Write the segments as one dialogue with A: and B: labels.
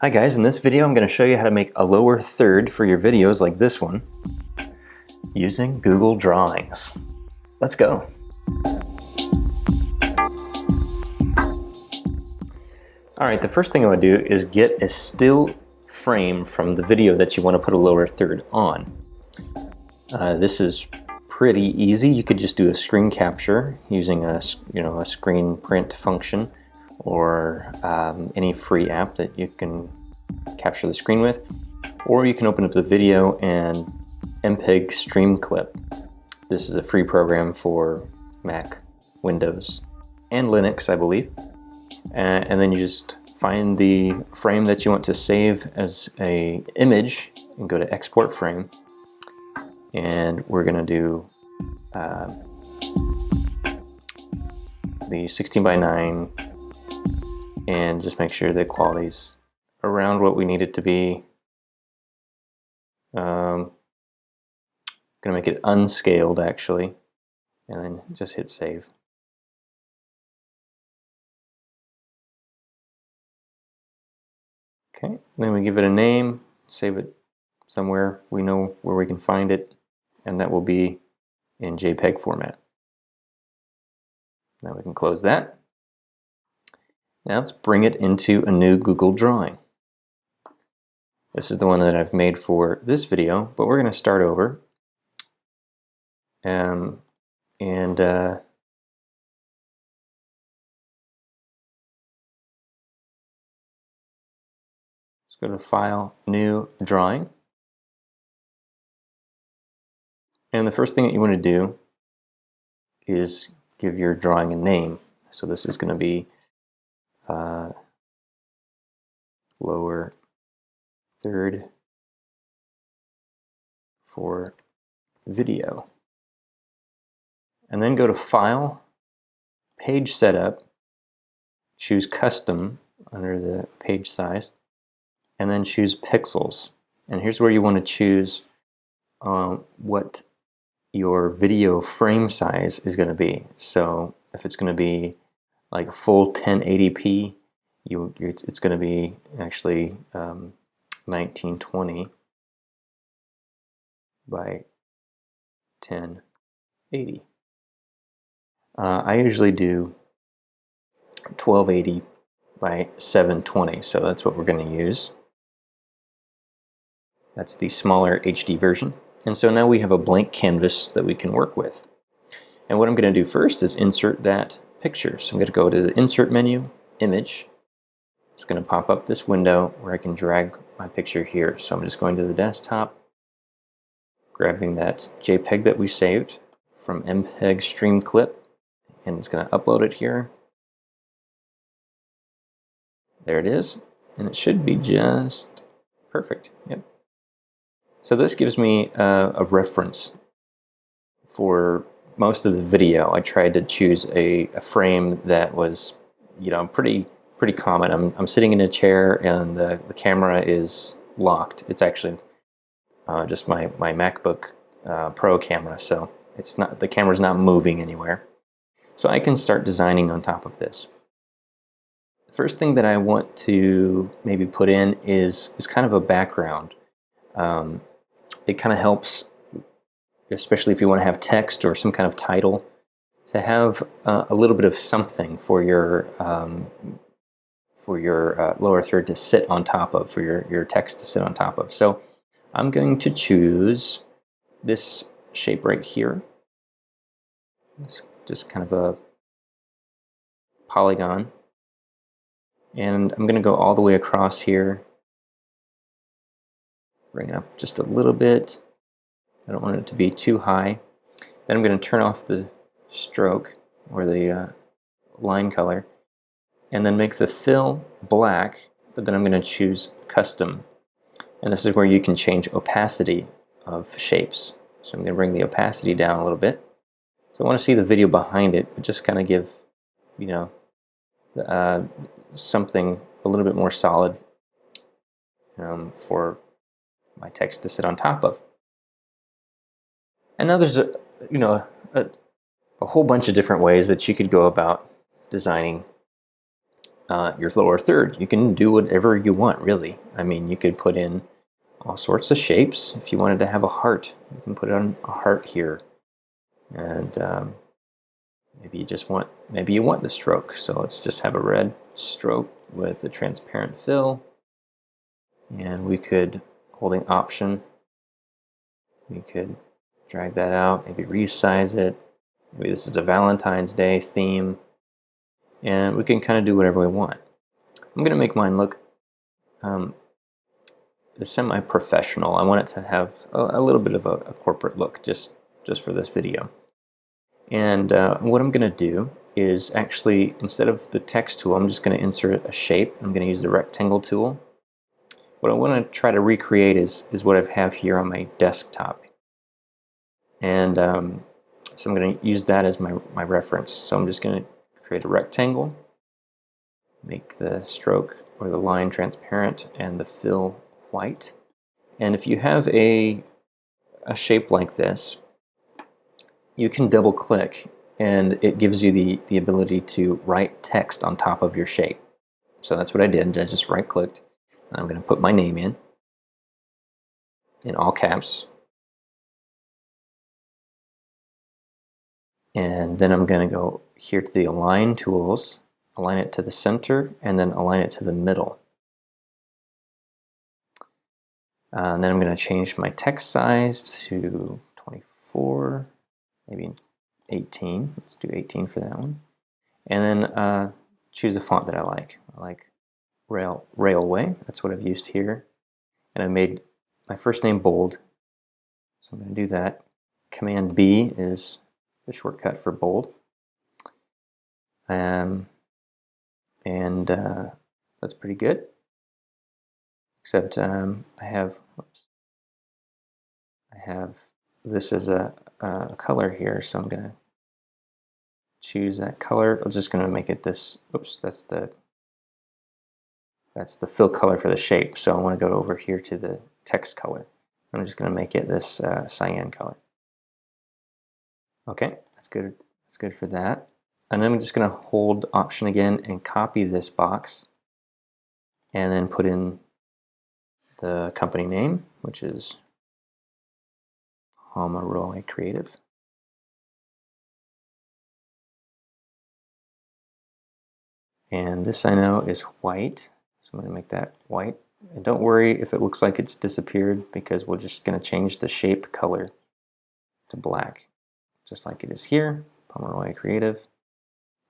A: Hi guys, in this video I'm going to show you how to make a lower third for your videos like this one using Google Drawings. Let's go. Alright, the first thing I would do is get a still frame from the video that you want to put a lower third on. This is pretty easy. You could just do a screen capture using a screen print function or any free app that you can capture the screen with, or you can open up the video and MPEG stream clip. This is a free program for Mac, Windows, and Linux, I believe. And then you just find the frame that you want to save as an image and go to export frame. And we're going to do the 16:9 and just make sure the quality's around what we need it to be. Gonna make it unscaled actually, and then just hit save. Okay, then we give it a name, save it somewhere we know where we can find it, and that will be in JPEG format. Now we can close that. Now let's bring it into a new Google Drawing. This is the one that I've made for this video, but we're going to start over. Let's go to File, New Drawing. And the first thing that you want to do is give your drawing a name. So this is going to be lower third for video. And then go to File, Page Setup, choose Custom under the page size, and then choose Pixels. And here's where you want to choose what your video frame size is going to be. So if it's going to be like full 1080p, it's going to be actually 1920 by 1080. I usually do 1280 by 720, so that's what we're going to use. That's the smaller HD version. And so now we have a blank canvas that we can work with. And what I'm going to do first is insert that picture. So I'm going to go to the Insert menu, Image. It's going to pop up this window where I can drag my picture here. So I'm just going to the desktop, grabbing that JPEG that we saved from MPEG stream clip, and it's going to upload it here. There it is, and it should be just perfect. Yep. So this gives me a reference for most of the video. I tried to choose a frame that was, pretty common. I'm sitting in a chair and the camera is locked. It's actually just my MacBook Pro camera, so the camera's not moving anywhere. So I can start designing on top of this. The first thing that I want to maybe put in is kind of a background. It kind of helps, especially if you want to have text or some kind of title, to have a little bit of something for your lower third to sit on top of, for your text to sit on top of. So I'm going to choose this shape right here. It's just kind of a polygon. And I'm going to go all the way across here. Bring it up just a little bit. I don't want it to be too high. Then I'm going to turn off the stroke or the line color, and then make the fill black, but then I'm going to choose custom. And this is where you can change opacity of shapes. So I'm going to bring the opacity down a little bit. So I want to see the video behind it, but just kind of give, something a little bit more solid for my text to sit on top of. And now there's a whole bunch of different ways that you could go about designing your lower third. You can do whatever you want, really. I mean, you could put in all sorts of shapes. If you wanted to have a heart, you can put on a heart here. And maybe you want the stroke. So let's just have a red stroke with a transparent fill. And we could, holding Option, we could drag that out, maybe resize it. Maybe this is a Valentine's Day theme. And we can kind of do whatever we want. I'm going to make mine look semi-professional. I want it to have a little bit of a corporate look just for this video. And what I'm going to do is actually, instead of the text tool, I'm just going to insert a shape. I'm going to use the rectangle tool. What I want to try to recreate is what I have here on my desktop. And so I'm going to use that as my reference. So I'm just going to create a rectangle, make the stroke or the line transparent and the fill white. And if you have a shape like this, you can double click and it gives you the ability to write text on top of your shape. So that's what I did. I just right clicked. I'm going to put my name in all caps. And then I'm going to go here to the Align tools, align it to the center, and then align it to the middle. And then I'm going to change my text size to 24, maybe 18. Let's do 18 for that one. And then choose a font that I like. I like Railway. That's what I've used here. And I made my first name bold. So I'm going to do that. Command B is the shortcut for bold. And that's pretty good. Except I have this as a color here, so I'm going to choose that color. I'm just going to make it this. Oops, that's the fill color for the shape. So I want to go over here to the text color. I'm just going to make it this cyan color. Okay, that's good. That's good for that. And then I'm just going to hold Option again and copy this box, and then put in the company name, which is Pomeroy Creative. And this I know is white, so I'm going to make that white. And don't worry if it looks like it's disappeared, because we're just going to change the shape color to black, just like it is here, Pomeroy Creative.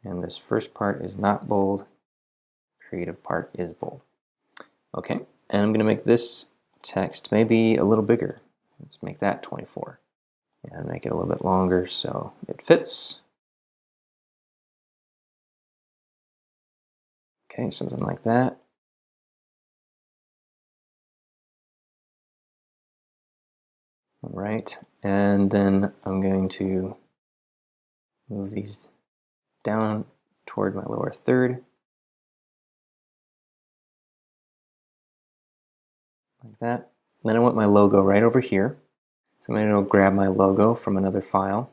A: And this first part is not bold, creative part is bold. Okay, and I'm going to make this text maybe a little bigger. Let's make that 24. And make it a little bit longer so it fits. Okay, something like that. All right, and then I'm going to move these down toward my lower third. Like that. Then I want my logo right over here. So I'm going to grab my logo from another file.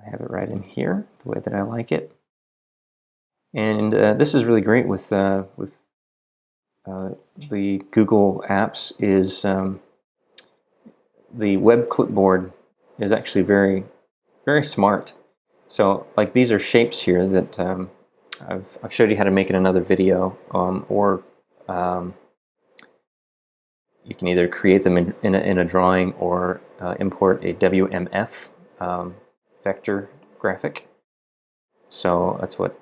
A: I have it right in here, the way that I like it. And this is really great with the Google Apps. Is the web clipboard is actually very, very smart. So like these are shapes here that I've showed you how to make in another video, or you can either create them in a drawing or import a WMF vector graphic. So that's what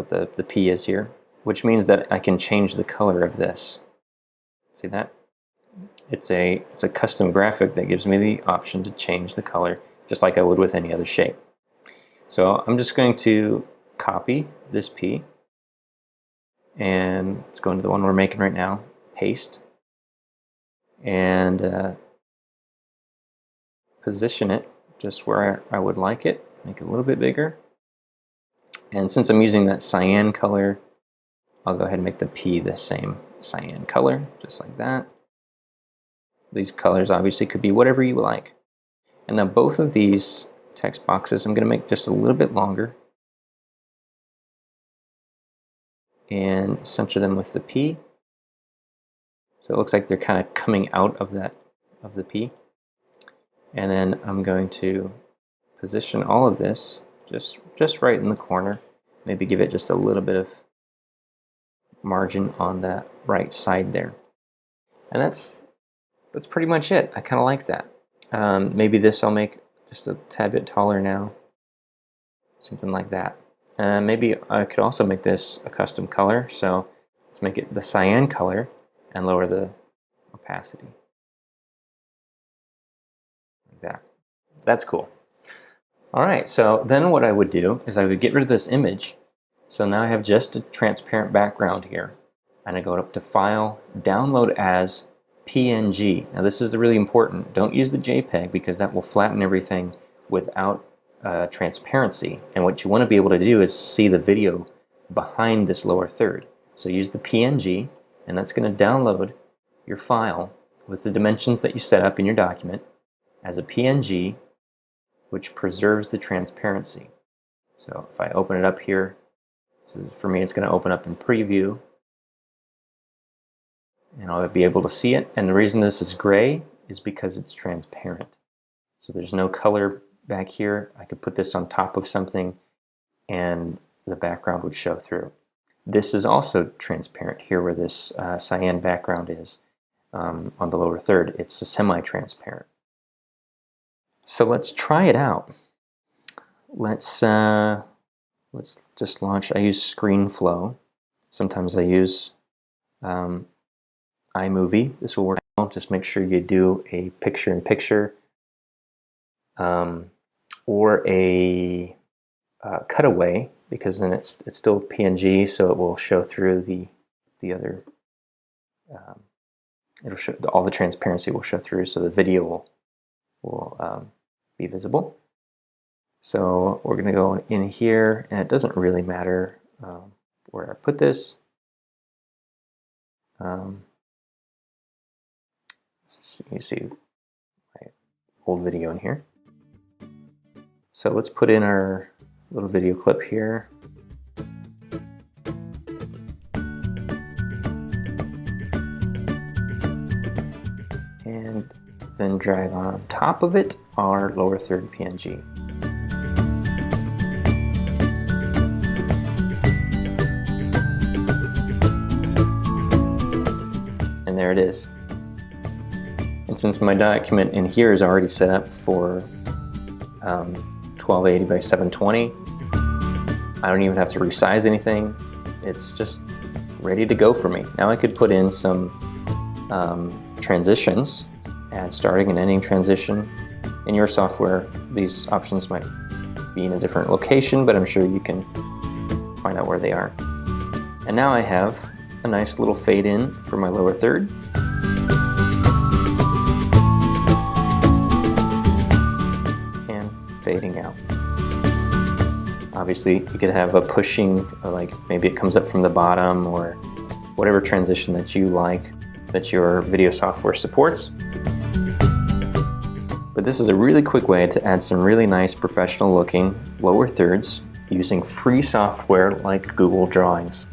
A: the P is here, which means that I can change the color of this. See that? It's a custom graphic that gives me the option to change the color, just like I would with any other shape. So I'm just going to copy this P, and let's go into the one we're making right now, paste, and position it just where I would like it, make it a little bit bigger. And since I'm using that cyan color, I'll go ahead and make the P the same cyan color, just like that. These colors obviously could be whatever you like. And now both of these text boxes I'm going to make just a little bit longer. and center them with the P. So it looks like they're kind of coming out of the P. And then I'm going to position all of this just right in the corner. Maybe give it just a little bit of margin on that right side there. And that's pretty much it. I kind of like that. Maybe this I'll make just a tad bit taller now. Something like that. Maybe I could also make this a custom color. So let's make it the cyan color and lower the opacity. Like that. That's cool. All right, so then what I would do is I would get rid of this image. So now I have just a transparent background here. And I go up to File, Download as PNG. Now this is really important. Don't use the JPEG because that will flatten everything without transparency. And what you want to be able to do is see the video behind this lower third. So use the PNG, and that's going to download your file with the dimensions that you set up in your document as a PNG, which preserves the transparency. So if I open it up here, so for me it's going to open up in preview, and I'll be able to see it. And the reason this is gray is because it's transparent. So there's no color back here. I could put this on top of something and the background would show through. This is also transparent here where this cyan background is on the lower third. It's a semi-transparent. So let's try it out. Let's just launch. I use ScreenFlow. Sometimes I use iMovie. This will work. Just make sure you do a picture-in-picture or a cutaway, because then it's still PNG, so it will show through the other. It'll show all the transparency will show through, so the video will be visible. So we're going to go in here, and it doesn't really matter where I put this. You see my old video in here. So let's put in our little video clip here. And then drag on top of it our lower third PNG. And there it is. And since my document in here is already set up for 1280 by 720, I don't even have to resize anything. It's just ready to go for me. Now I could put in some transitions, add starting and ending transition. In your software, these options might be in a different location, but I'm sure you can find out where they are. And now I have a nice little fade in for my lower third. And fading out. Obviously, you could have a pushing, like maybe it comes up from the bottom, or whatever transition that you like, that your video software supports. But this is a really quick way to add some really nice professional looking lower thirds using free software like Google Drawings.